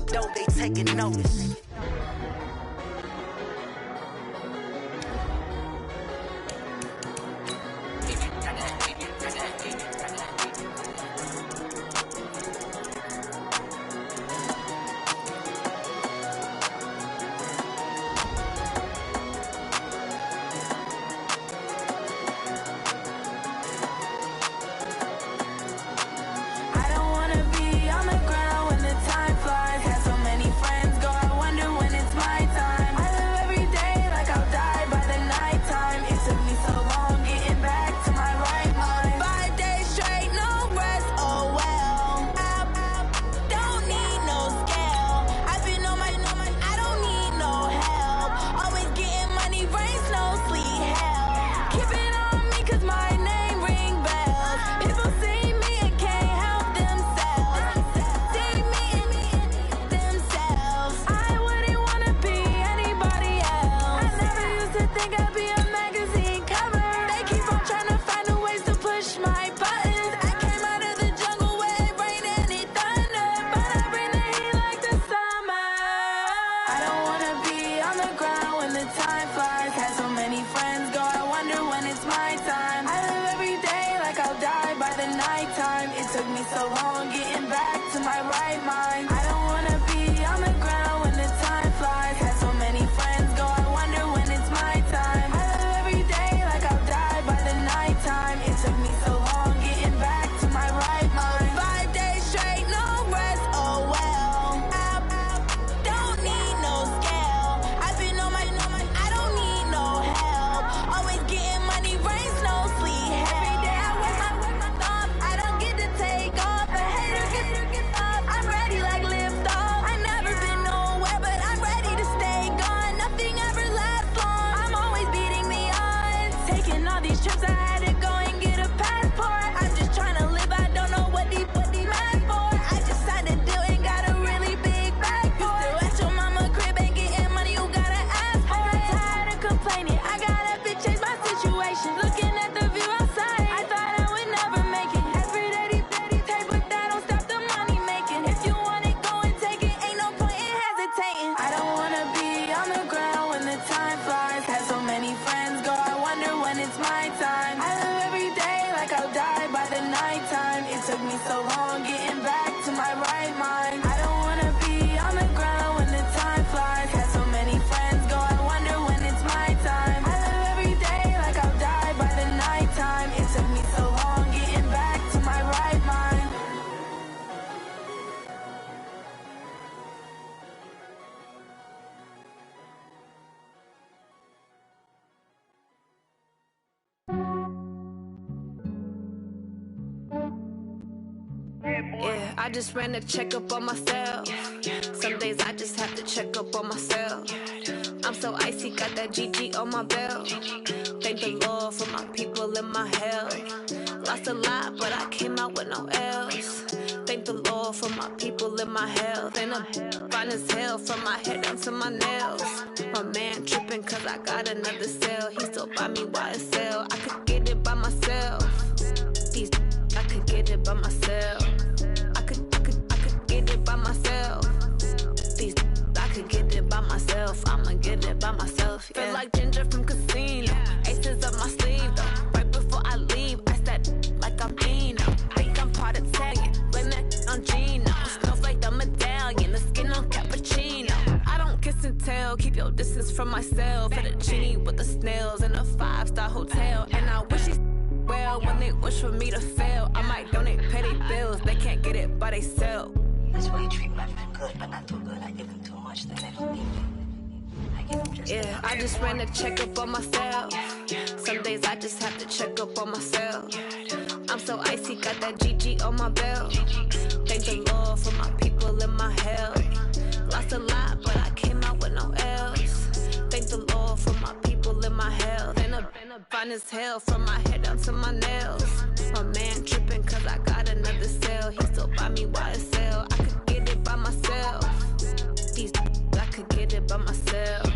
though they taking notice. Yeah, I just ran a checkup on myself. Some days I just have to check up on myself. I'm so icy, got that GG on my belt. Thank the Lord for my people and my health. Lost a lot, but I came out with no else. Thank the Lord for my people and my health. And I'm fine as hell from my head down to my nails. My man tripping cause I got another sale. He still buy me YSL. I could get it by myself. These I could get it by myself. I could get it by myself. These I could get it by myself. I'ma get it by myself. Yeah. Feel like Ginger from Casino. Aces up my sleeve though. Right before I leave, I said like I'm Eno. Think I'm part Italian. Blame that on Gino. Snowflake the medallion. The skin on cappuccino. I don't kiss and tell. Keep your distance from myself. For the genie with the snails in a 5-star hotel. And I wish he's well when they wish for me to fail. I might donate petty bills. They can't get it by themselves. That's why you treat my friend good, but not too good. I give them too much that they don't need it. I give them just yeah, I just ran a checkup on myself. Some days I just have to check up on myself. I'm so icy, got that GG on my belt. Thank the Lord for my people and my health. Lost a lot, but I came out with no else. Thank the Lord for my people and my health. And I'm fine as hell from my head down to my nails. My man tripping cause I got another sale. He still buy me YSL. I could get it by myself. These I could get it by myself.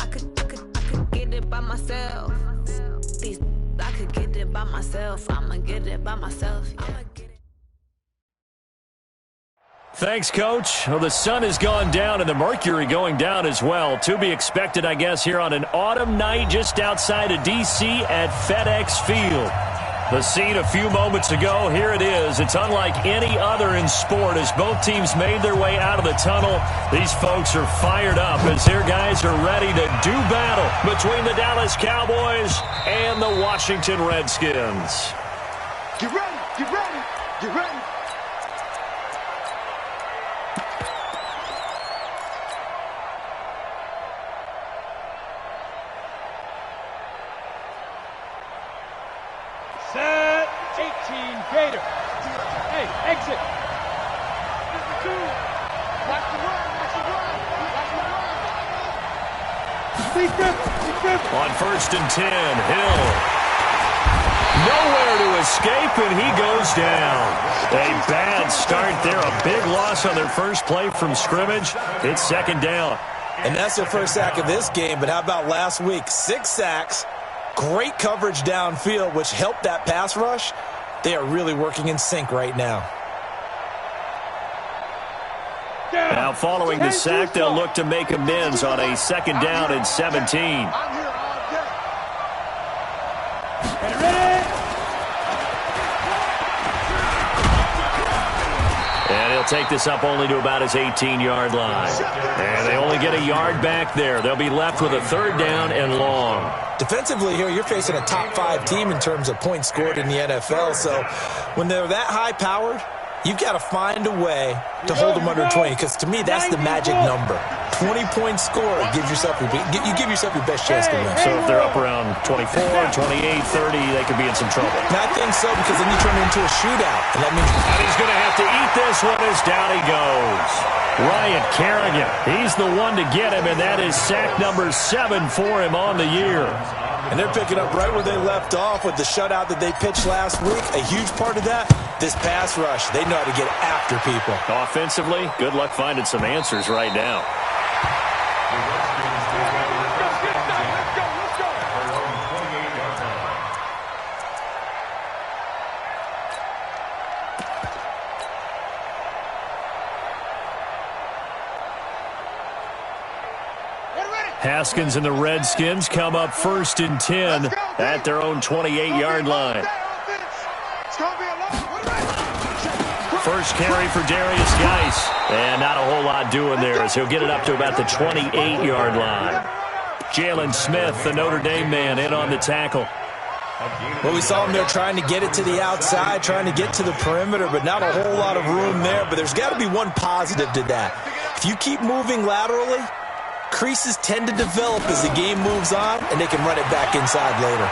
I could get it by myself. These I could get it by myself. I'ma get it by myself. Yeah. Thanks, Coach. Well, the sun has gone down and the mercury going down as well. To be expected, I guess, here on an autumn night just outside of D.C. at FedEx Field. The scene a few moments ago, here it is. It's unlike any other in sport as both teams made their way out of the tunnel. These folks are fired up as their guys are ready to do battle between the Dallas Cowboys and the Washington Redskins. Get ready, get ready, get ready. Set 18 Gator. Hey, exit. Watch the run, watch the run, watch the run. On 1st and 10, Hill. Nowhere to escape, and he goes down. A bad start there. A big loss on their first play from scrimmage. It's 2nd down. And that's their first sack of this game, but how about last week? 6 sacks. Great coverage downfield, which helped that pass rush. They are really working in sync right now. Now following the sack, they'll look to make amends on a 2nd down and 17. I'm here all day. And he'll take this up only to about his 18-yard line. And they only get a yard back there. They'll be left with a 3rd down and long. Defensively here, you're facing a top 5 team in terms of points scored in the NFL. So when they're that high-powered, you've got to find a way to hold them under 20, because to me, that's the magic number. 20-point score gives yourself you give yourself your best chance to win. So if they're up around 24, 28, 30, they could be in some trouble. And I think so, because then you turn it into a shootout. And that means he's going to have to eat this one as down he goes. Ryan Kerrigan, he's the one to get him, and that is sack number 7 for him on the year. And they're picking up right where they left off with the shutout that they pitched last week. A huge part of that, this pass rush. They know how to get after people. Offensively, good luck finding some answers right now. Haskins and the Redskins come up 1st and 10 at their own 28-yard line. First carry for Darius Geis. And not a whole lot doing there as he'll get it up to about the 28-yard line. Jalen Smith, the Notre Dame man, in on the tackle. Well, we saw him there trying to get it to the outside, trying to get to the perimeter, but not a whole lot of room there. But there's got to be one positive to that. If you keep moving laterally, creases tend to develop as the game moves on, and they can run it back inside later.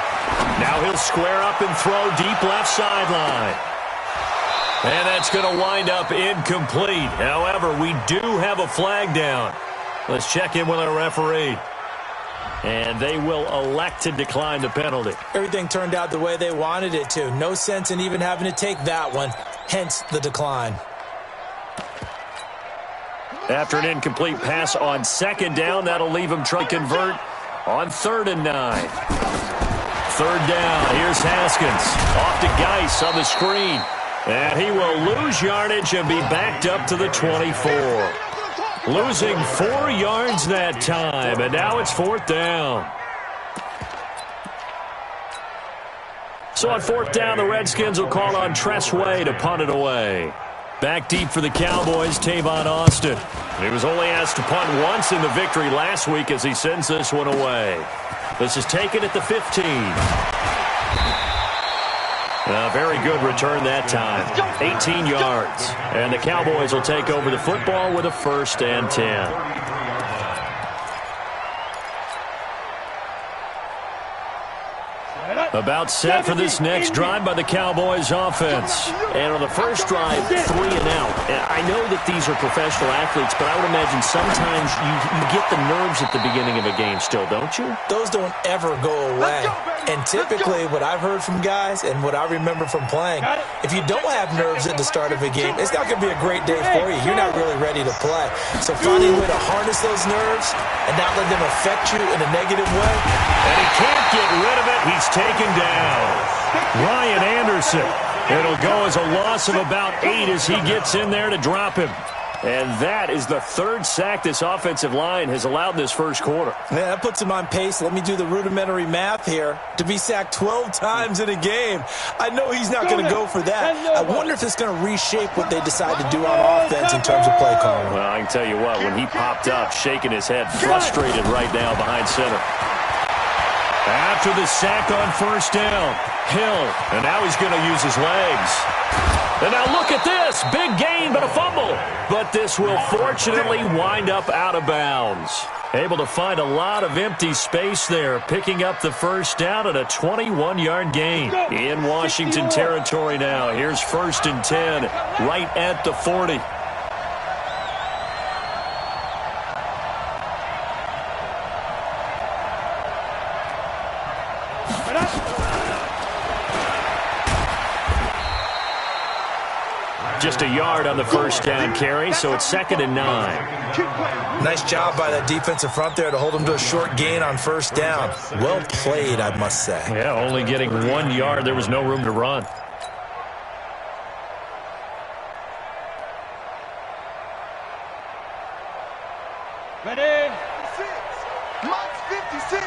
Now he'll square up and throw deep left sideline. And that's going to wind up incomplete. However, we do have a flag down. Let's check in with our referee. And they will elect to decline the penalty. Everything turned out the way they wanted it to. No sense in even having to take that one, hence the decline. After an incomplete pass on 2nd down, that'll leave him trying to convert on 3rd and 9. 3rd down, here's Haskins. Off to Geis on the screen. And he will lose yardage and be backed up to the 24. Losing 4 yards that time, and now it's 4th down. So on 4th down, the Redskins will call on Tress Way to punt it away. Back deep for the Cowboys, Tavon Austin. He was only asked to punt once in the victory last week as he sends this one away. This is taken at the 15. A very good return that time. 18 yards. And the Cowboys will take over the football with a 1st and 10. About set for this next drive by the Cowboys offense. And on the first drive, 3 and out. And I know that these are professional athletes, but I would imagine sometimes you get the nerves at the beginning of a game still, don't you? Those don't ever go away. And typically what I've heard from guys and what I remember from playing, if you don't have nerves at the start of a game, it's not going to be a great day for you. You're not really ready to play. So finding a way to harness those nerves and not let them affect you in a negative way. And he can't get rid of it. He's taken down. Ryan Anderson It'll go as a loss of about 8 as he gets in there to drop him. And that is the third sack this offensive line has allowed this first quarter. Yeah, that puts him on pace. Let me do the rudimentary math here. To be sacked 12 times in a game, I know he's not going to go for that. I wonder if it's going to reshape what they decide to do on offense in terms of play calling. Well, I can tell you what, when he popped up, shaking his head, frustrated right now behind center. After the sack on first down, Hill, and now he's going to use his legs. And now look at this. Big gain, but a fumble. But this will fortunately wind up out of bounds. Able to find a lot of empty space there, picking up the first down at a 21-yard gain. In Washington territory now. Here's 1st and 10, right at the 40. Just a yard on the first down carry, so it's 2nd and 9. Nice job by that defensive front there to hold him to a short gain on first down. Well played, I must say. Yeah, only getting 1 yard. There was no room to run. Ready? 56. 56.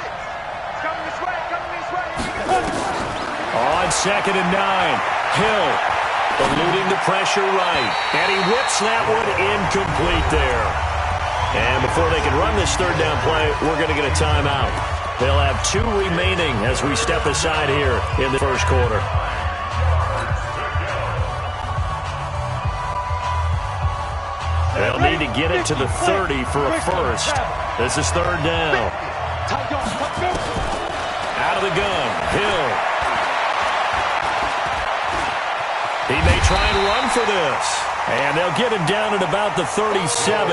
Coming this way, coming this way. On 2nd and 9, Hill eluding the pressure right. And he whips that one incomplete there. And before they can run this third down play, we're going to get a timeout. They'll have 2 remaining as we step aside here in the first quarter. They'll need to get it to the 30 for a first. This is 3rd down. Out of the gun, Hill. He may try and run for this. And they'll get him down at about the 37,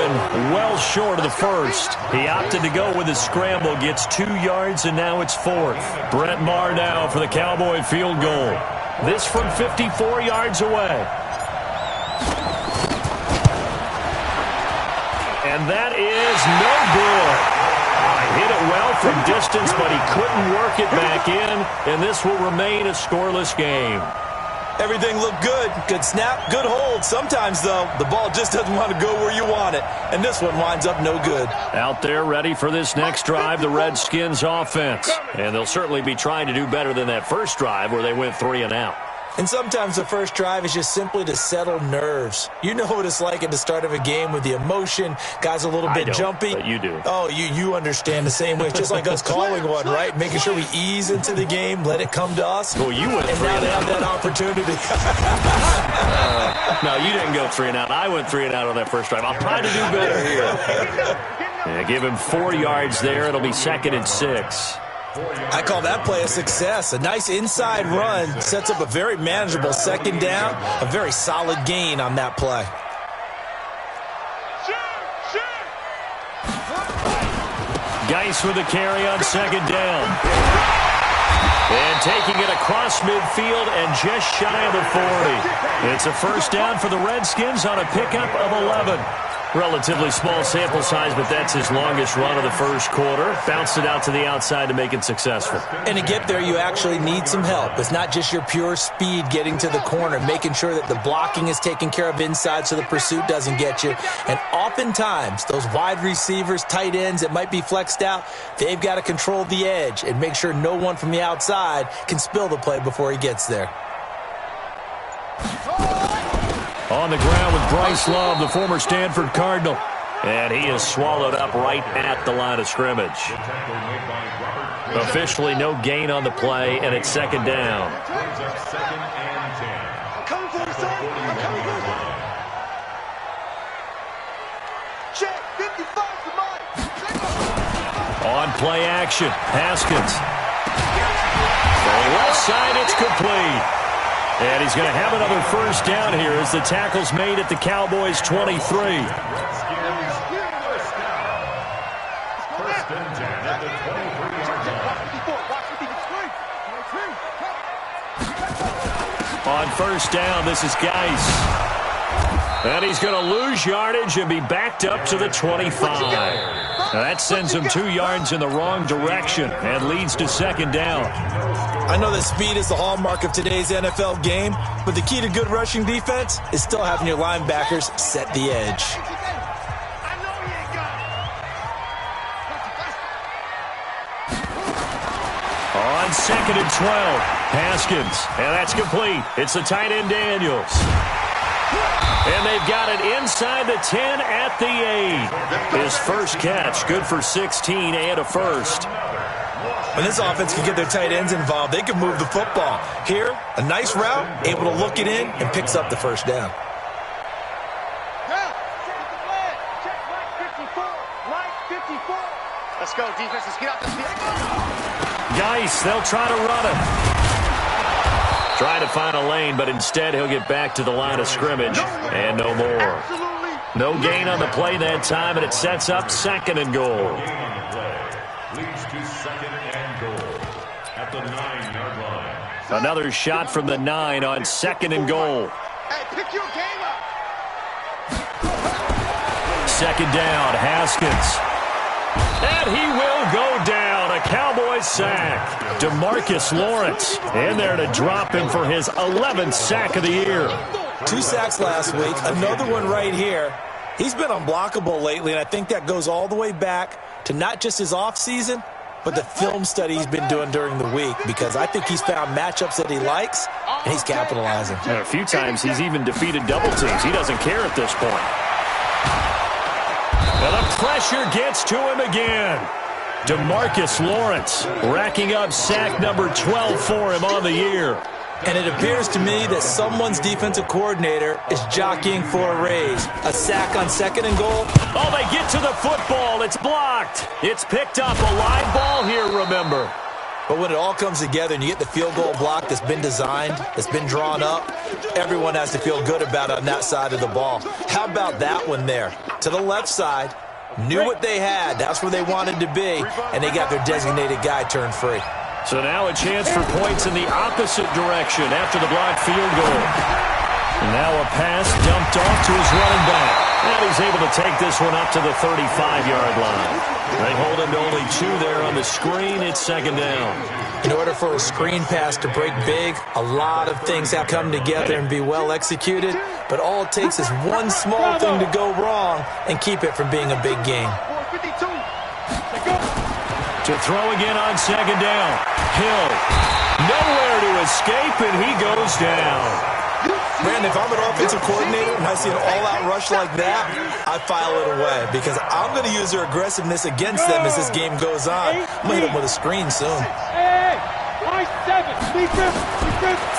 well short of the first. He opted to go with a scramble, gets 2 yards, and now it's 4th. Brett Maher now for the Cowboy field goal. This from 54 yards away. And that is no good. Hit it well from distance, but he couldn't work it back in, and this will remain a scoreless game. Everything looked good. Good snap, good hold. Sometimes, though, the ball just doesn't want to go where you want it. And this one winds up no good. Out there ready for this next drive, the Redskins offense. And they'll certainly be trying to do better than that first drive where they went 3 and out. And sometimes the first drive is just simply to settle nerves. You know what it's like at the start of a game with the emotion. Guys a little bit jumpy. But you do. Oh, you understand the same way. It's just like us calling one, right? Making sure we ease into the game, let it come to us. Well, you went 3 and now they out. have that opportunity. No, you didn't go 3 and out. I went 3 and out on that first drive. I'll try to do better here. Yeah, give him 4 yards there. It'll be 2nd and 6. I call that play a success. A nice inside run sets up a very manageable 2nd down, a very solid gain on that play. Geis with the carry on 2nd down. And taking it across midfield and just shy of the 40. It's a first down for the Redskins on a pickup of 11. Relatively small sample size, but that's his longest run of the first quarter. Bounced it out to the outside to make it successful. And to get there, you actually need some help. It's not just your pure speed getting to the corner, making sure that the blocking is taken care of inside so the pursuit doesn't get you. And oftentimes, those wide receivers, tight ends that might be flexed out, they've got to control the edge and make sure no one from the outside can spill the play before he gets there. On the ground with Bryce Love, the former Stanford Cardinal. And he is swallowed up right at the line of scrimmage. Officially no gain on the play, and it's 2nd down. On play action, Haskins. Going left side, it's complete. And he's going to have another first down here as the tackle's made at the Cowboys' 23. On first down, this is Geis. And he's going to lose yardage and be backed up to the 25. Now that sends him 2 yards in the wrong direction and leads to 2nd down. I know that speed is the hallmark of today's NFL game, but the key to good rushing defense is still having your linebackers set the edge. On 2nd and 12, Haskins, and that's complete. It's the tight end Daniels. And they've got it inside the 10 at the 8. His first catch, good for 16 and a first. When this offense can get their tight ends involved, they can move the football. Here, a nice route, able to look it in, and picks up the first down. Let's go, defense. Let's get out this field. Geis, they'll try to run him. Trying to find a lane, but instead he'll get back to the line of scrimmage, and no more. No gain on the play that time, and it sets up 2nd and goal. Leads to 2nd and goal at the 9-yard line. Another shot from the 9 on 2nd and goal. Hey, pick your game up. 2nd down, Haskins. And he will go down. A Cowboys sack. DeMarcus Lawrence in there to drop him for his 11th sack of the year. 2 sacks last week, another one right here. He's been unblockable lately, and I think that goes all the way back to not just his offseason, but the film study he's been doing during the week, because I think he's found matchups that he likes, and he's capitalizing. And a few times he's even defeated double teams. He doesn't care at this point. Now the pressure gets to him again. DeMarcus Lawrence racking up sack number 12 for him on the year. And it appears to me that someone's defensive coordinator is jockeying for a raise. A sack on 2nd and goal. Oh, they get to the football. It's blocked. It's picked up. A live ball here, remember. But when it all comes together and you get the field goal block that's been designed, that's been drawn up, everyone has to feel good about it on that side of the ball. How about that one there? To the left side, knew what they had. That's where they wanted to be, and they got their designated guy turned free. So now a chance for points in the opposite direction after the blocked field goal. And now a pass dumped off to his running back. And he's able to take this one up to the 35-yard line. They hold him to only 2 there on the screen. It's 2nd down. In order for a screen pass to break big, a lot of things have to come together and be well executed. But all it takes is one small thing to go wrong and keep it from being a big game. To throw again on 2nd down. Hill, nowhere to escape, and he goes down. Brandon, if I'm an offensive coordinator and I see an all-out rush like that, I file it away because I'm going to use their aggressiveness against them as this game goes on. I'm going to hit them with a screen soon.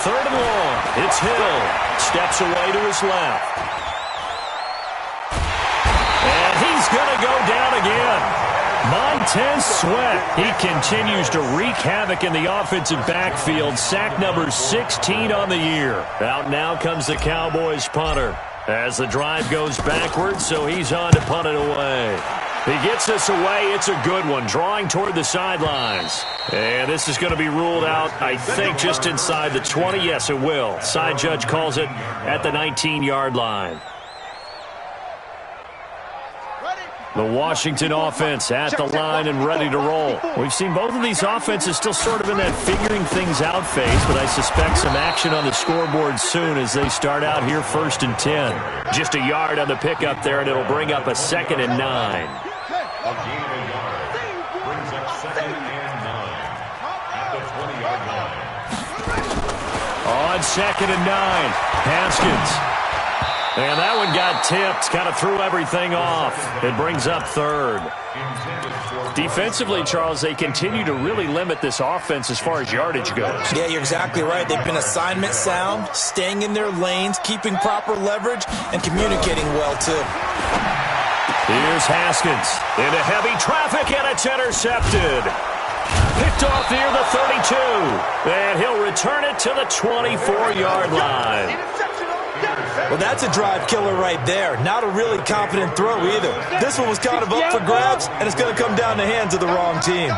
3rd and long. It's Hill. Steps away to his left. And he's going to go down again. Montez Sweat, he continues to wreak havoc in the offensive backfield. Sack number 16 on the year. Out now comes the Cowboys punter as the drive goes backwards, so he's on to punt it away. He gets this away. It's a good one, drawing toward the sidelines. And this is going to be ruled out, I think, just inside the 20. Yes, it will. Side judge calls it at the 19-yard line. The Washington offense at the line and ready to roll. We've seen both of these offenses still sort of in that figuring things out phase, but I suspect some action on the scoreboard soon as they start out here 1st and 10. Just a yard on the pickup there, and it'll bring up a 2nd and 9. A gain of a yard brings up 2nd and 9 at the 20-yard line. On 2nd and 9, Haskins. And that one got tipped, kind of threw everything off. It brings up 3rd. Defensively, Charles, they continue to really limit this offense as far as yardage goes. Yeah, you're exactly right. They've been assignment sound, staying in their lanes, keeping proper leverage, and communicating well, too. Here's Haskins into heavy traffic, and it's intercepted. Picked off near the 32, and he'll return it to the 24-yard line. Well, that's a drive killer right there. Not a really confident throw either. This one was kind of up for grabs, and it's going to come down the hands of the wrong team.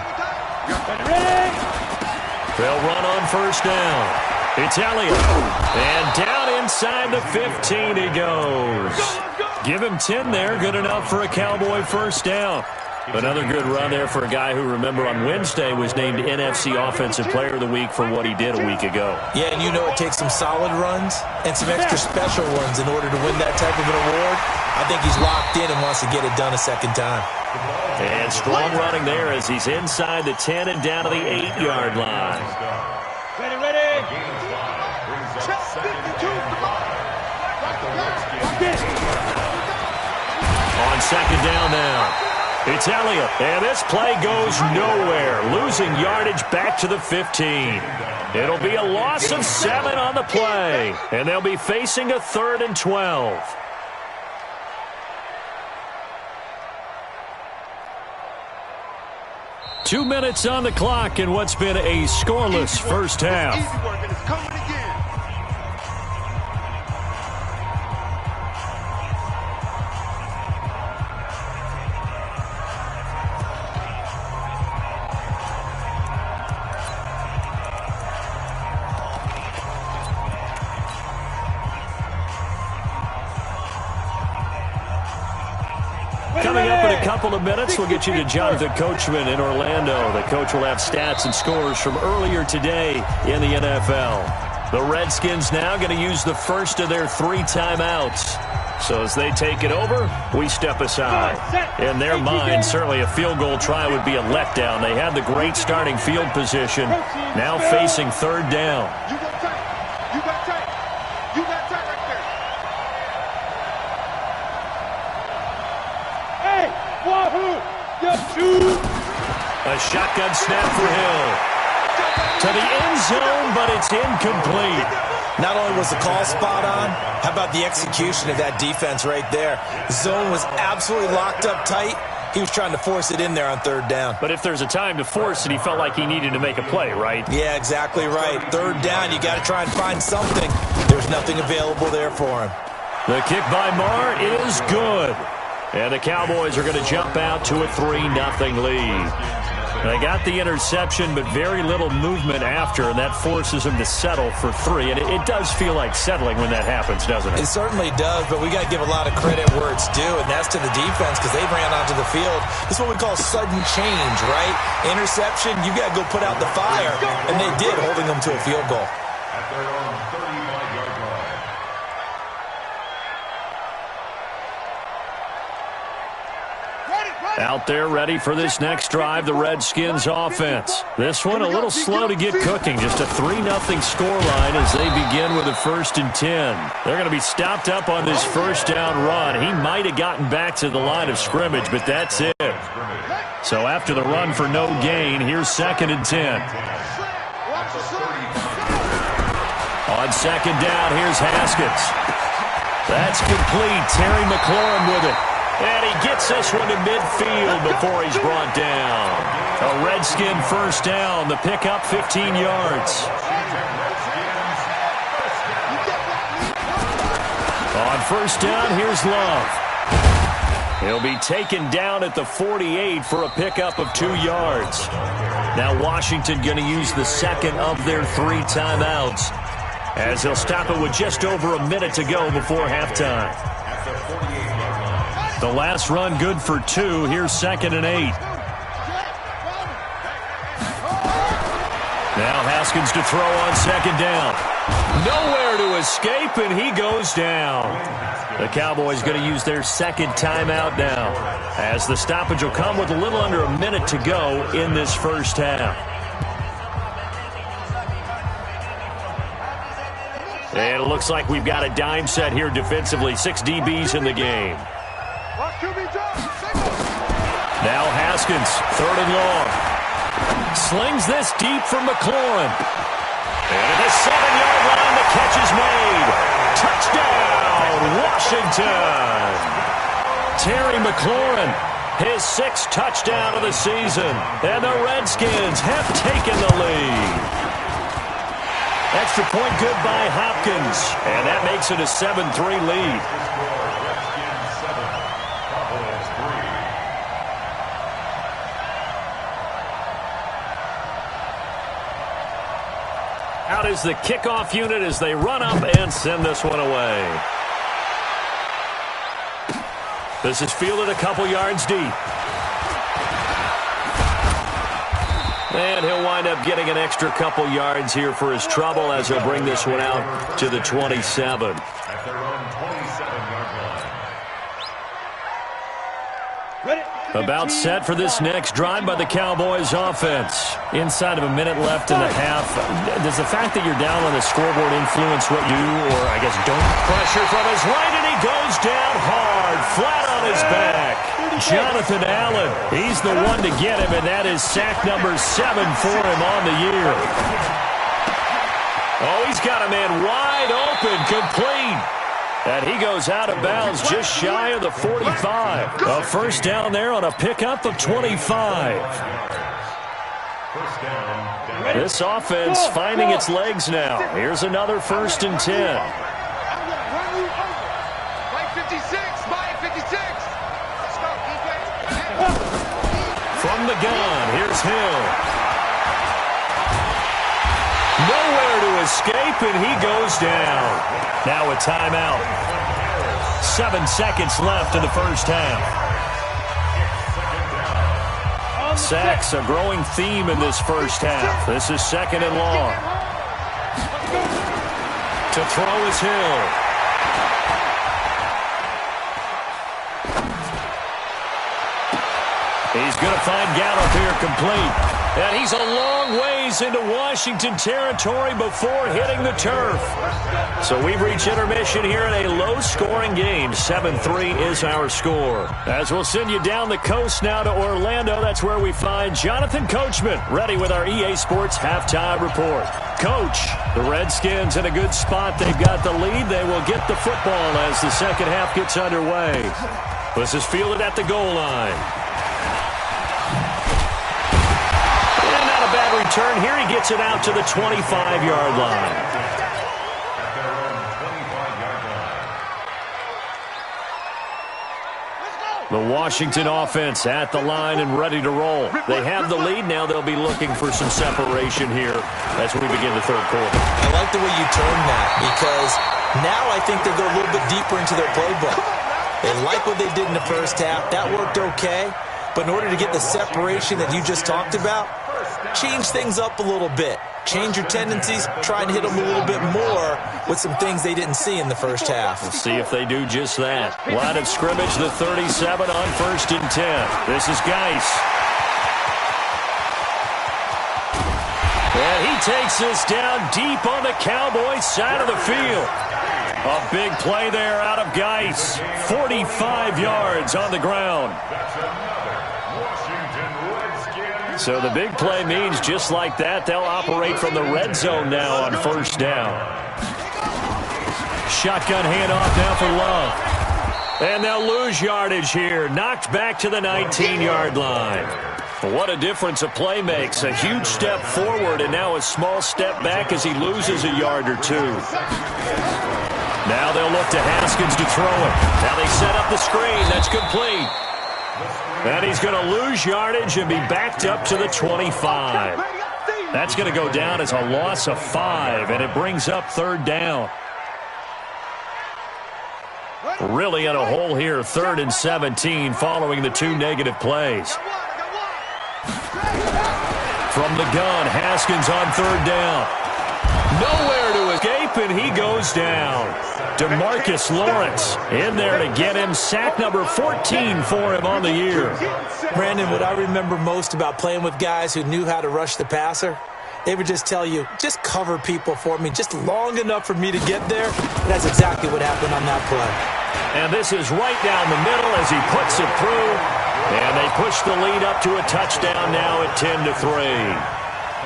They'll run on 1st down. It's Elliott. And down inside the 15 he goes. Give him 10 there. Good enough for a Cowboy 1st down. Another good run there for a guy who, remember, on Wednesday was named NFC Offensive Player of the Week for what he did a week ago. Yeah, and you know it takes some solid runs and some extra special ones in order to win that type of an award. I think he's locked in and wants to get it done a second time. And strong running there as he's inside the 10 and down to the 8-yard line. Ready. On second down now. It's Elliott, and this play goes nowhere, losing yardage back to the 15. It'll be a loss of 7 on the play, and they'll be facing a 3rd and 12. Two minutes on the clock in what's been a scoreless first half. Easy work, and it's coming again. Coming up in a couple of minutes, we'll get you to Jonathan Coachman in Orlando. The coach will have stats and scores from earlier today in the NFL. The Redskins now going to use the first of their 3 timeouts. So as they take it over, we step aside. In their mind, certainly a field goal try would be a letdown. They had the great starting field position, now facing 3rd down. You got tight. You got tight. You got tight right there. A shotgun snap for Hill. To the end zone, but it's incomplete. Not only was the call spot on, how about the execution of that defense right there? The zone was absolutely locked up tight. He was trying to force it in there on 3rd down. But if there's a time to force it, he felt like he needed to make a play, right? Yeah, exactly right. 3rd down, you got to try and find something. There's nothing available there for him. The kick by Marr is good. And the Cowboys are going to jump out to a 3-0 lead. They got the interception, but very little movement after, and that forces them to settle for 3. And it does feel like settling when that happens, doesn't it? It certainly does, but we got to give a lot of credit where it's due, and that's to the defense because they ran onto the field. This is what we call sudden change, right? Interception, you got to go put out the fire, and they did, holding them to a field goal. At their own 35-yard line. Out there ready for this next drive, the Redskins offense. This one a little slow to get cooking. Just a 3-0 scoreline as they begin with a 1st and 10. They're going to be stopped up on this 1st down run. He might have gotten back to the line of scrimmage, but that's it. So after the run for no gain, here's 2nd and 10. On 2nd down, here's Haskins. That's complete. Terry McLaurin with it. And he gets this one to midfield before he's brought down. A Redskin 1st down. The pickup 15 yards. On 1st down, here's Love. He'll be taken down at the 48 for a pickup of 2 yards. Now Washington going to use the 2nd of their 3 timeouts, as they'll stop it with just over a minute to go before halftime. The last run good for 2. Here's 2nd and 8. Now Haskins to throw on 2nd down. Nowhere to escape, and he goes down. The Cowboys going to use their 2nd timeout now, as the stoppage will come with a little under a minute to go in this 1st half. And it looks like we've got a dime set here defensively. 6 DBs in the game. Now Haskins, 3rd and long. Slings this deep for McLaurin. And at the 7-yard line, the catch is made. Touchdown, Washington. Terry McLaurin, his 6th touchdown of the season. And the Redskins have taken the lead. Extra point good by Hopkins. And that makes it a 7-3 lead. Out is the kickoff unit as they run up and send this one away. This is fielded a couple yards deep. And he'll wind up getting an extra couple yards here for his trouble as he'll bring this one out to the 27. At their own 27-yard line. About set for this next drive by the Cowboys offense. Inside of a minute left in the half. Does the fact that you're down on the scoreboard influence what you, or I guess don't? Pressure from his right, and he goes down hard, flat on his back. Jonathan Allen, he's the one to get him, and that is sack number 7 for him on the year. Oh, he's got a man wide open, complete. And he goes out of bounds just shy of the 45. A first down there on a pickup of 25. First down. This offense finding its legs now. Here's another 1st and 10. I'm going to run you over. Mike 56, Mike 56. Let's go, defense. From the gun, here's Hill. Nowhere to escape, and he goes down. Now a timeout. 7 seconds left in the first half. Sacks, a growing theme in this first half. This is 2nd and long. To throw is Hill. He's going to find Gallup here complete. And he's a long ways into Washington territory before hitting the turf. So we've reached intermission here in a low-scoring game. 7-3 is our score. As we'll send you down the coast now to Orlando, that's where we find Jonathan Coachman, ready with our EA Sports Halftime Report. Coach, the Redskins in a good spot. They've got the lead. They will get the football as the second half gets underway. This is fielded at the goal line. Bad return here. He gets it out to the 25-yard line. At their own 25-yard line. The Washington offense at the line and ready to roll. They have the lead. Now they'll be looking for some separation here as we begin the third quarter. I like the way you turned that because now I think they go a little bit deeper into their playbook. They like what they did in the first half. That worked okay. But in order to get the separation that you just talked about, change things up a little bit. Change your tendencies. Try and hit them a little bit more with some things they didn't see in the first half. We'll see if they do just that. Line of scrimmage, the 37 on 1st and 10. This is Geis. And he takes this down deep on the Cowboys side of the field. A big play there out of Geis. 45 yards on the ground. That's another Washington Redskins. So the big play means just like that, they'll operate from the red zone now on 1st down. Shotgun handoff now for Love. And they'll lose yardage here. Knocked back to the 19-yard line. What a difference a play makes. A huge step forward and now a small step back as he loses a yard or two. Now they'll look to Haskins to throw it. Now they set up the screen. That's complete. And he's going to lose yardage and be backed up to the 25. That's going to go down as a loss of 5, and it brings up 3rd down. Really in a hole here, 3rd and 17 following the 2 negative plays. From the gun, Haskins on 3rd down. Nowhere to escape, and he goes down. DeMarcus Lawrence in there to get him. Sack number 14 for him on the year. Brandon, what I remember most about playing with guys who knew how to rush the passer, they would just tell you, just cover people for me, just long enough for me to get there. And that's exactly what happened on that play. And this is right down the middle as he puts it through. And they push the lead up to a touchdown now at 10-3.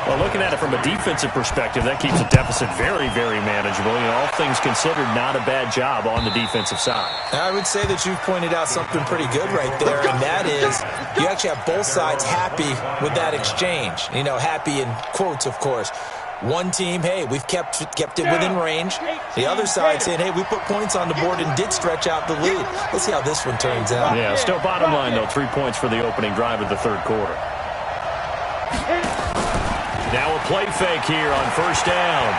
Well, looking at it from a defensive perspective, that keeps the deficit very, very manageable. You know, all things considered, not a bad job on the defensive side. I would say that you've pointed out something pretty good right there, and that is you actually have both sides happy with that exchange. You know, happy in quotes, of course. One team, hey, we've kept it within range. The other side saying, hey, we put points on the board and did stretch out the lead. Let's see how this one turns out. Yeah, still bottom line, though, 3 points for the opening drive of the 3rd quarter. Now a play fake here on 1st down.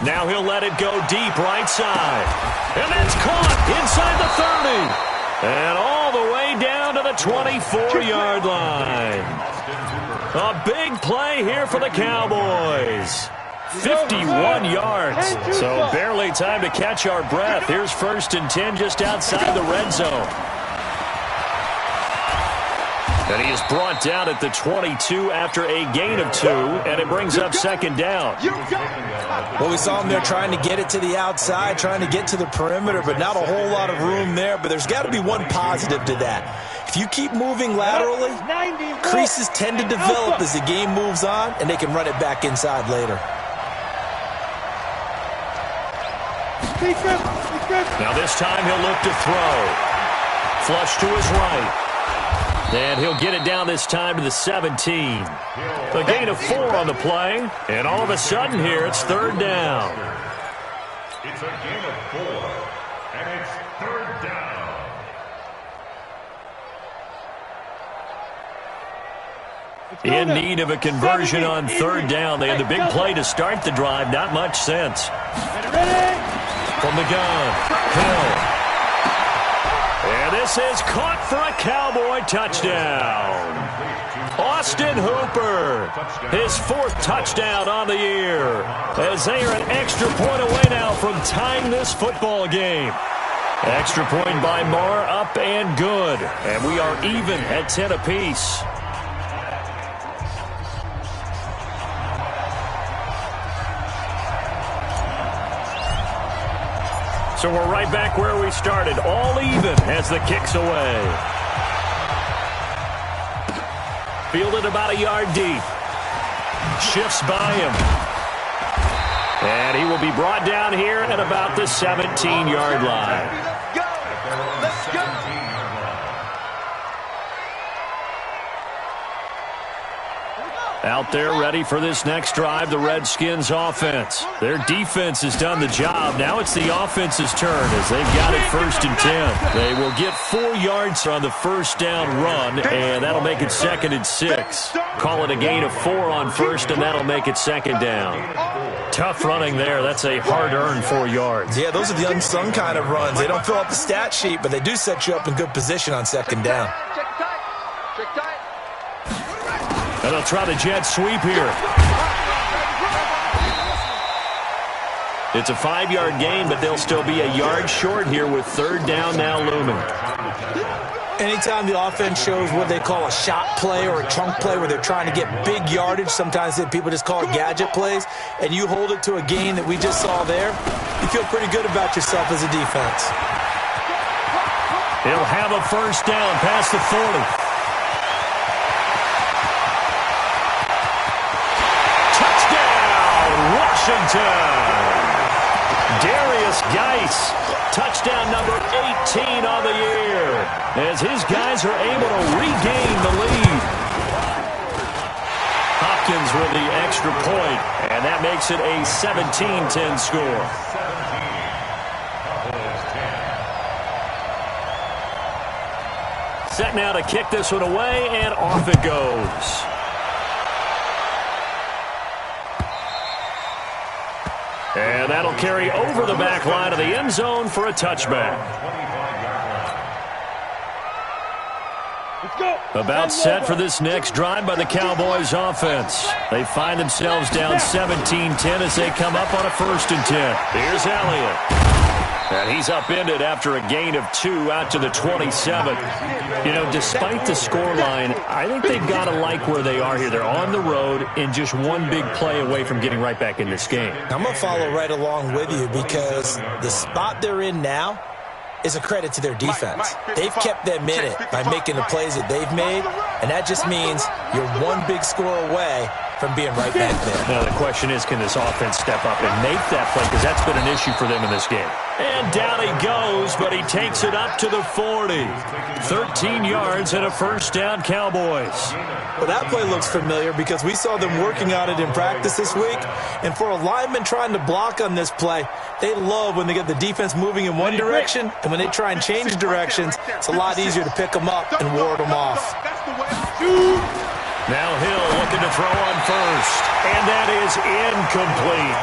Now he'll let it go deep right side. And that's caught inside the 30. And all the way down to the 24-yard line. A big play here for the Cowboys. 51 yards. So barely time to catch our breath. Here's 1st and 10 just outside the red zone. And he is brought down at the 22 after a gain of 2, and it brings up 2nd down. Well, we saw him there trying to get it to the outside, trying to get to the perimeter, but not a whole lot of room there. But there's got to be one positive to that. If you keep moving laterally, creases tend to develop as the game moves on, and they can run it back inside later. Now this time he'll look to throw. Flush to his right. And he'll get it down this time to the 17. A gain of 4 on the play. And all of a sudden here, it's 3rd down. It's a gain of 4. And it's 3rd down. In need of a conversion on 3rd down. They had the big play to start the drive. Not much sense. From the gun, Hill. And this is caught for a Cowboy touchdown. Austin Hooper, his 4th touchdown on the year, as they are an extra point away now from tying this football game. Extra point by Marr, up and good. And we are even at 10 apiece. So we're right back where we started, all even as the kick's away. Fielded about a yard deep. Shifts by him. And he will be brought down here at about the 17-yard line. Let's go. Out there ready for this next drive, the Redskins offense. Their defense has done the job. Now it's the offense's turn as they've got it 1st and 10. They will get 4 yards on the 1st down run, and that'll make it 2nd and 6. Call it a gain of 4 on 1st, and that'll make it 2nd down. Tough running there. That's a hard-earned 4 yards. Yeah, those are the unsung kind of runs. They don't fill up the stat sheet, but they do set you up in good position on 2nd down. Check tight. And they'll try the jet sweep here. It's a 5-yard gain, but they'll still be a yard short here with 3rd down now looming. Anytime the offense shows what they call a shot play or a chunk play where they're trying to get big yardage, sometimes people just call it gadget plays, and you hold it to a gain that we just saw there, you feel pretty good about yourself as a defense. He'll have a 1st down past the 40. Washington. Darius Geis, touchdown number 18 on the year, as his guys are able to regain the lead. Hopkins with the extra point, and that makes it a 17-10 score. Set now to kick this one away, and off it goes. And that'll carry over the back line of the end zone for a touchback. About set for this next drive by the Cowboys offense. They find themselves down 17-10 as they come up on a 1st and 10. Here's Elliott. And he's upended after a gain of 2 out to the 27. You know, despite the scoreline, I think they've got to like where they are here. They're on the road and just one big play away from getting right back in this game. I'm going to follow right along with you because the spot they're in now is a credit to their defense. They've kept them in it by making the plays that they've made, and that just means you're one big score away from being right back there. Now the question is, can this offense step up and make that play? Because that's been an issue for them in this game. And down he goes, but he takes it up to the 40. 13 yards and a 1st down, Cowboys. Well, that play looks familiar because we saw them working on it in practice this week. And for a lineman trying to block on this play, they love when they get the defense moving in one direction, and when they try and change directions, it's a lot easier to pick them up and ward them off. Now Hill looking to throw on 1st, and that is incomplete.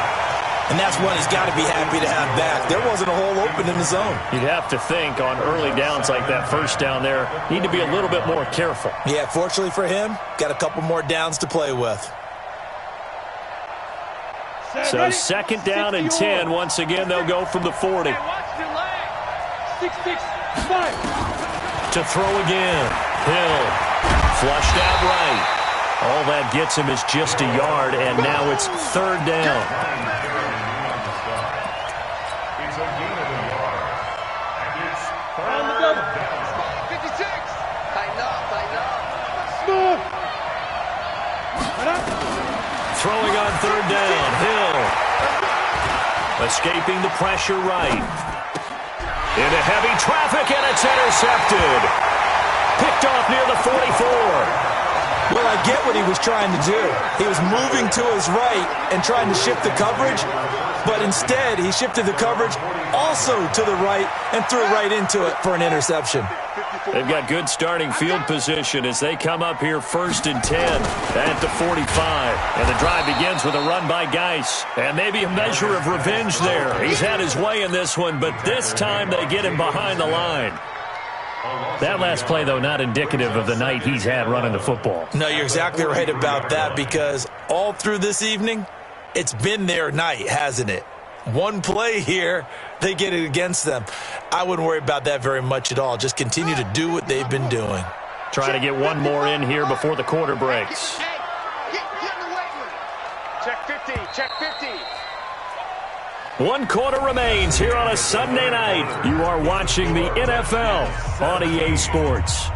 And that's one he's got to be happy to have back. There wasn't a hole open in the zone. You'd have to think on early downs like that first down there, need to be a little bit more careful. Yeah, fortunately for him, got a couple more downs to play with. So second down and 10. Once again, they'll go from the 40. 6, 6, 5. To throw again. Hill. Flushed out right. All that gets him is just a yard, and now it's third down. It's a gain of a yard. And it's On the double. 56. Tighten up, tighten up. Smooth. Throwing on third down. Hill. Escaping the pressure right. Into heavy traffic, and it's intercepted. Picked off near the 44. Well, I get what he was trying to do. He was moving to his right and trying to shift the coverage, but instead he shifted the coverage also to the right and threw right into it for an interception. They've got good starting field position as they come up here first and 10 at the 45. And the drive begins with a run by Geis. And maybe a measure of revenge there. He's had his way in this one, but this time they get him behind the line. That last play, though, not indicative of the night he's had running the football. No, you're exactly right about that, because all through this evening, it's been their night, hasn't it? One play here, they get it against them. I wouldn't worry about that very much at all. Just continue to do what they've been doing. Trying to get one more in here before the quarter breaks. Check 50, check 50. 1 quarter remains here on a Sunday night. You are watching the NFL on EA Sports.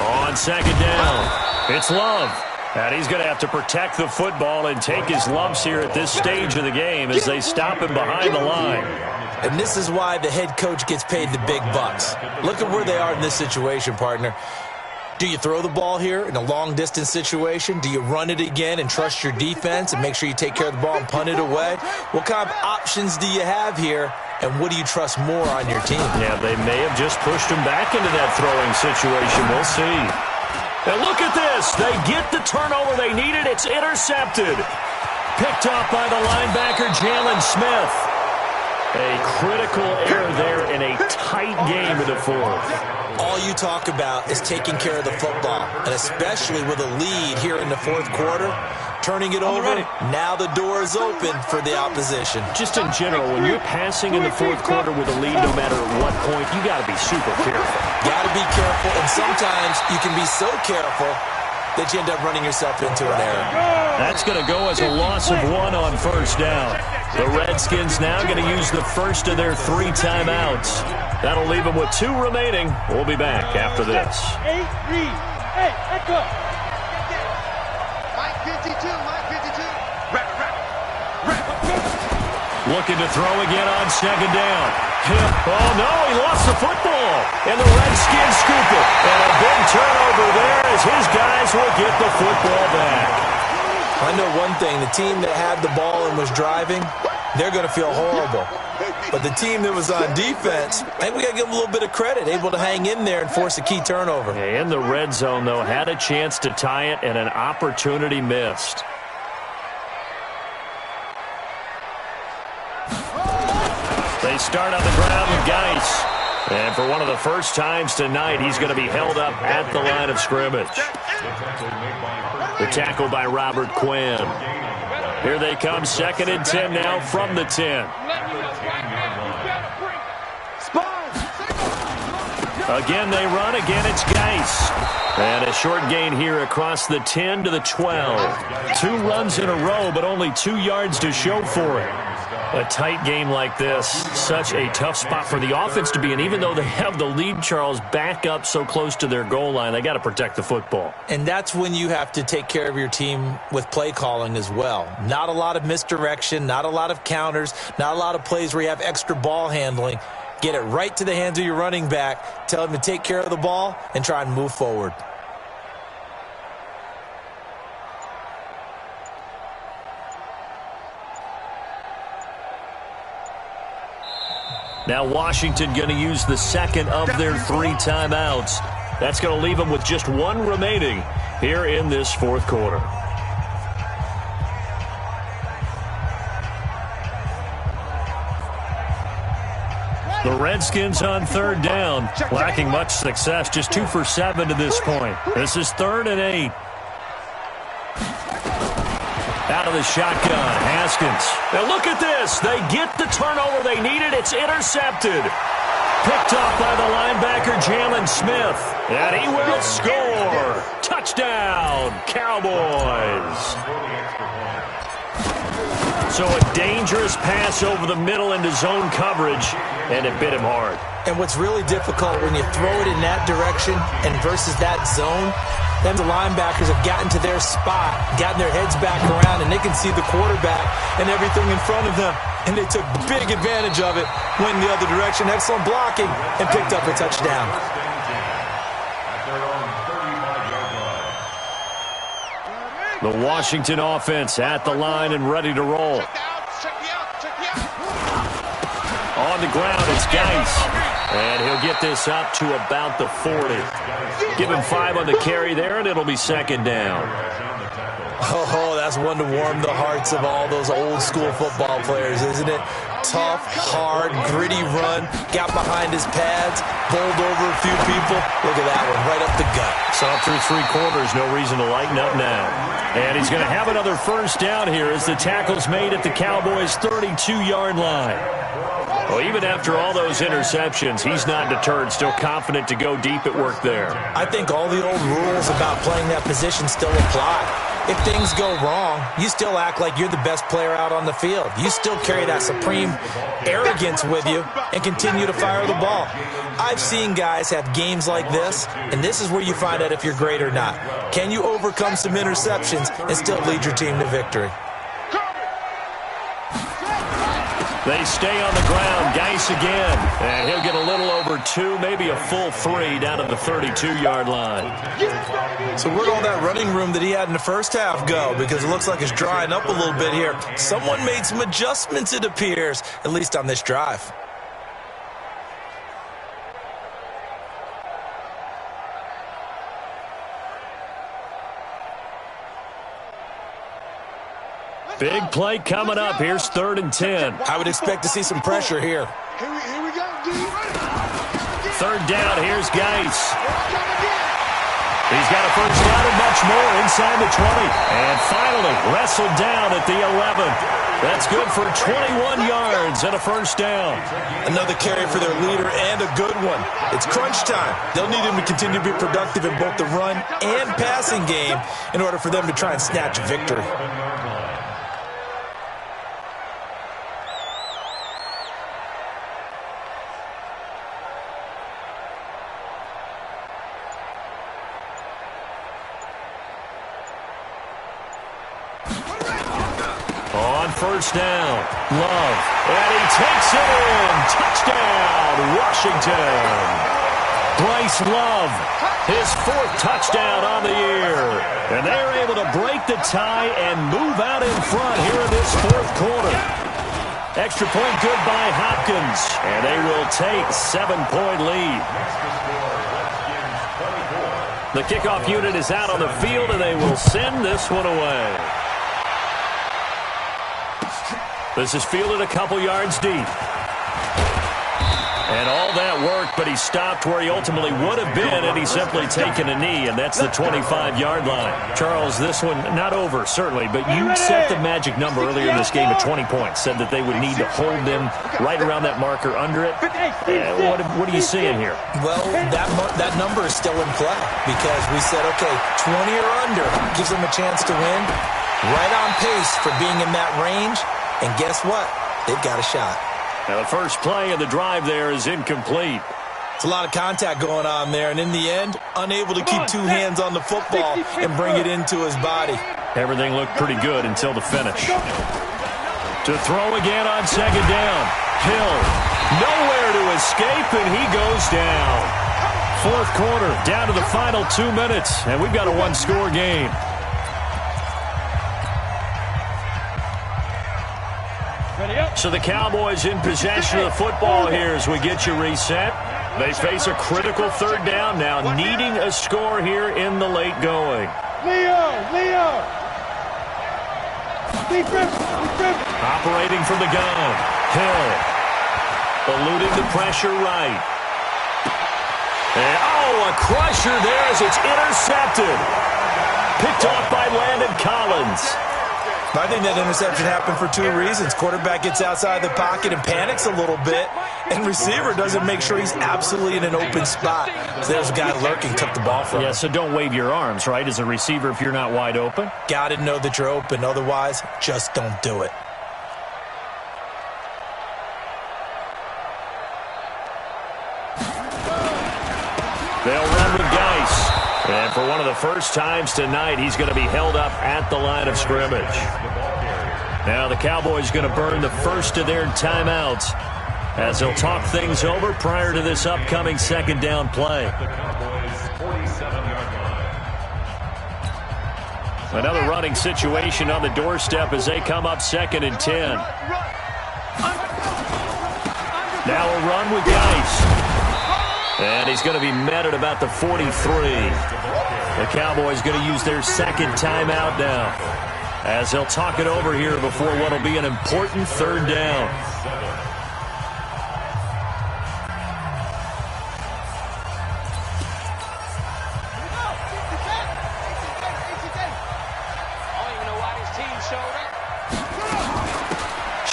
On second down, it's Love. And he's going to have to protect the football and take his lumps here at this stage of the game as they stop him behind the line. And this is why the head coach gets paid the big bucks. Look at where they are in this situation, partner. Do you throw the ball here in a long-distance situation? Do you run it again and trust your defense and make sure you take care of the ball and punt it away? What kind of options do you have here, and what do you trust more on your team? Yeah, they may have just pushed him back into that throwing situation. We'll see. And look at this. They get the turnover they needed. It's intercepted. Picked off by the linebacker, Jalen Smith. A critical error there in a tight game in the fourth. All you talk about is taking care of the football, and especially with a lead here in the fourth quarter, turning it over, now the door is open for the opposition. Just in general, when you're passing in the fourth quarter with a lead, no matter at what point, you got to be super careful. Got to be careful, and sometimes you can be so careful that you end up running yourself into an error. That's going to go as a loss of 1 on first down. The Redskins now going to use the first of their 3 timeouts. That'll leave them with 2 remaining. We'll be back after this. Hey, let's go. Mike 52, Mike 52. Looking to throw again on second down. Oh, no, he lost the football. And the Redskins scoop it. And a big turnover there as his guys will get the football back. I know one thing, the team that had the ball and was driving, they're going to feel horrible. But the team that was on defense, I think we got to give them a little bit of credit, able to hang in there and force a key turnover. In the red zone, though, had a chance to tie it and an opportunity missed. They start on the ground with Geis. And for one of the first times tonight, he's going to be held up at the line of scrimmage. The tackle by Robert Quinn. Here they come, second and 10 now from the 10. Again they run, again it's Geis. And a short gain here across the 10 to the 12. 2 runs in a row, but only 2 yards to show for it. A tight game like this, such a tough spot for the offense to be in. Even though they have the lead, Charles, back up so close to their goal line, they got to protect the football. And that's when you have to take care of your team with play calling as well. Not a lot of misdirection, not a lot of counters, not a lot of plays where you have extra ball handling. Get it right to the hands of your running back, tell him to take care of the ball, and try and move forward. Now Washington going to use the second of their 3 timeouts That's going to leave them with just one remaining here in this fourth quarter. The Redskins on third down, lacking much success, just 2 for 7 to this point. This is 3rd and 8. Out of the shotgun, Haskins. Now look at this. They get the turnover they needed. It's intercepted. Picked off by the linebacker, Jalen Smith. And he will score. Touchdown, Cowboys. So a dangerous pass over the middle into zone coverage, and it bit him hard. And what's really difficult when you throw it in that direction and versus that zone, then the linebackers have gotten to their spot, gotten their heads back around, and they can see the quarterback and everything in front of them. And they took big advantage of it, went in the other direction, excellent blocking, and picked up a touchdown. The Washington offense at the line and ready to roll. On the ground, it's Geis. And he'll get this up to about the 40. Give him 5 on the carry there, and it'll be 2nd down. Oh, that's one to warm the hearts of all those old-school football players, isn't it? Tough, hard, gritty run, got behind his pads, bowled over a few people. Look at that one, right up the gut. Saw through 3 quarters, no reason to lighten up now. And he's going to have another first down here as the tackle's made at the Cowboys' 32-yard line. Well, even after all those interceptions, he's not deterred, still confident to go deep at work there. I think all the old rules about playing that position still apply. If things go wrong, you still act like you're the best player out on the field. You still carry that supreme arrogance with you and continue to fire the ball. I've seen guys have games like this, and this is where you find out if you're great or not. Can you overcome some interceptions and still lead your team to victory? They stay on the ground. Geis again. And he'll get a little over 2, maybe a full 3 down to the 32-yard line. So where'd all that running room that he had in the first half go? Because it looks like it's drying up a little bit here. Someone made some adjustments, it appears, at least on this drive. Big play coming up. Here's 3rd and 10. I would expect to see some pressure here. Here we go, D. 3rd down. Here's Geis. He's got a first down and much more inside the 20. And finally wrestled down at the 11. That's good for 21 yards and a first down. Another carry for their leader and a good one. It's crunch time. They'll need him to continue to be productive in both the run and passing game in order for them to try and snatch a victory. First down, Love, and he takes it in. Touchdown, Washington. Bryce Love, his 4th touchdown on the year. And they're able to break the tie and move out in front here in this 4th quarter. Extra point good by Hopkins, and they will take 7-point lead. The kickoff unit is out on the field, and they will send this one away. This is fielded a couple yards deep. And all that work, but he stopped where he ultimately would have been, and he's simply taken a knee, and that's the 25-yard line. Charles, this one not over, certainly, but you set the magic number earlier in this game at 20 points, said that they would need to hold them right around that marker under it. What are you seeing here? Well, that number is still in play because we said, okay, 20 or under gives them a chance to win. Right on pace for being in that range. And guess what? They've got a shot. Now the first play of the drive there is incomplete. It's a lot of contact going on there, and in the end, unable to keep 2 hands on the football and bring it into his body. Everything looked pretty good until the finish. To throw again on 2nd down. Hill, nowhere to escape, and he goes down. 4th quarter, down to the final 2 minutes, and we've got a 1-score game. So the Cowboys in possession of the football here as we get you reset. They face a critical third down now, needing a score here in the late going. Leo! Defense! Operating from the gun. Hill. Eluding the pressure right. And, a crusher there as it's intercepted. Picked off by Landon Collins. I think that interception happened for two reasons. Quarterback gets outside the pocket and panics a little bit, and receiver doesn't make sure he's absolutely in an open spot. So there's a guy lurking, took the ball from him. Yeah, so don't wave your arms, right, as a receiver if you're not wide open. Got to know that you're open. Otherwise, just don't do it. They'll run with Geis. And for one of the first times tonight, he's going to be held up at the line of scrimmage. Now the Cowboys going to burn the first of their timeouts as they'll talk things over prior to this upcoming second down play. Another running situation on the doorstep as they come up 2nd and 10. Now a run with Geis. And he's going to be met at about the 43. The Cowboys going to use their second timeout now as they'll talk it over here before what will be an important third down.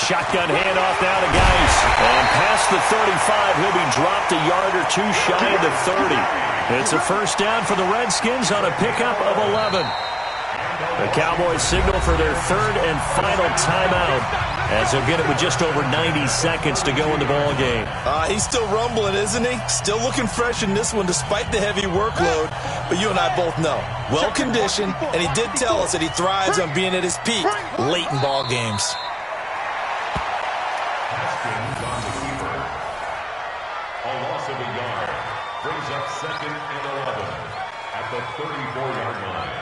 Shotgun handoff now to Geis. And past the 35, he'll be dropped a yard or two shy of the 30. It's a first down for the Redskins on a pickup of 11. The Cowboys signal for their third and final timeout as they'll get it with just over 90 seconds to go in the ball game. He's still rumbling, isn't he? Still looking fresh in this one despite the heavy workload. But you and I both know, well-conditioned, and he did tell us that he thrives on being at his peak late in ball games. Brings up 2nd and 11 at the 34-yard line.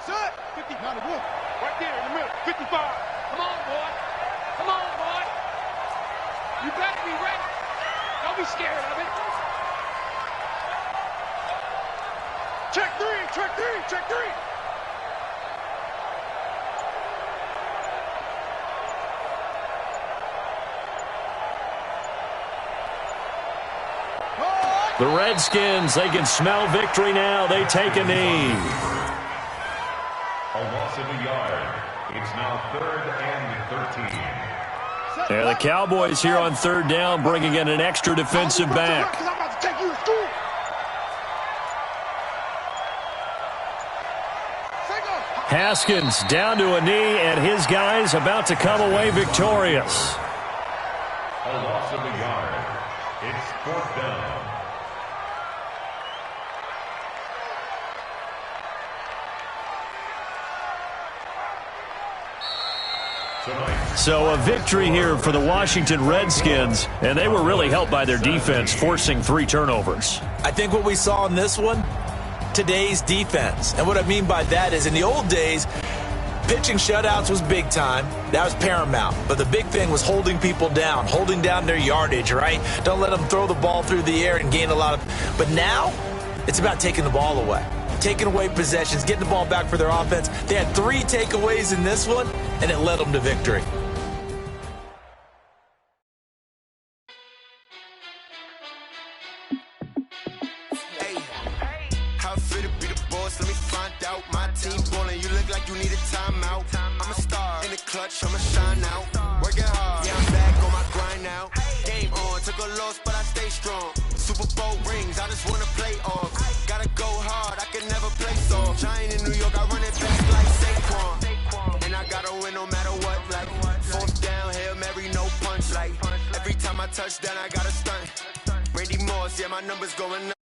Set! 50, not a wolf. Right there in the middle. 55. Come on, boy. Come on, boy. You better be ready. Don't be scared of it. Check 3, check 3, check 3. The Redskins, they can smell victory now. They take a knee. A loss of a yard. It's now 3rd and 13. Yeah, the Cowboys here on third down bringing in an extra defensive back. Haskins down to a knee, and his guys about to come away victorious. A loss of a yard. It's 4th down. So a victory here for the Washington Redskins, and they were really helped by their defense, forcing 3 turnovers. I think what we saw in this one, today's defense. And what I mean by that is in the old days, pitching shutouts was big time. That was paramount. But the big thing was holding people down, holding down their yardage, right? Don't let them throw the ball through the air and gain a lot of. But now it's about taking the ball away, taking away possessions, getting the ball back for their offense. They had 3 takeaways in this one, and it led them to victory. I'ma shine out, working hard. Yeah, I'm back on my grind now. Game on, took a loss, but I stay strong. Super Bowl rings, I just wanna play off. Gotta go hard, I can never play soft. Giant in New York, I run it back like Saquon. And I gotta win no matter what. Like 4th down, Hail Mary, no punch. Like every time I touch down, I gotta stunt. Randy Moss, yeah, my numbers going up.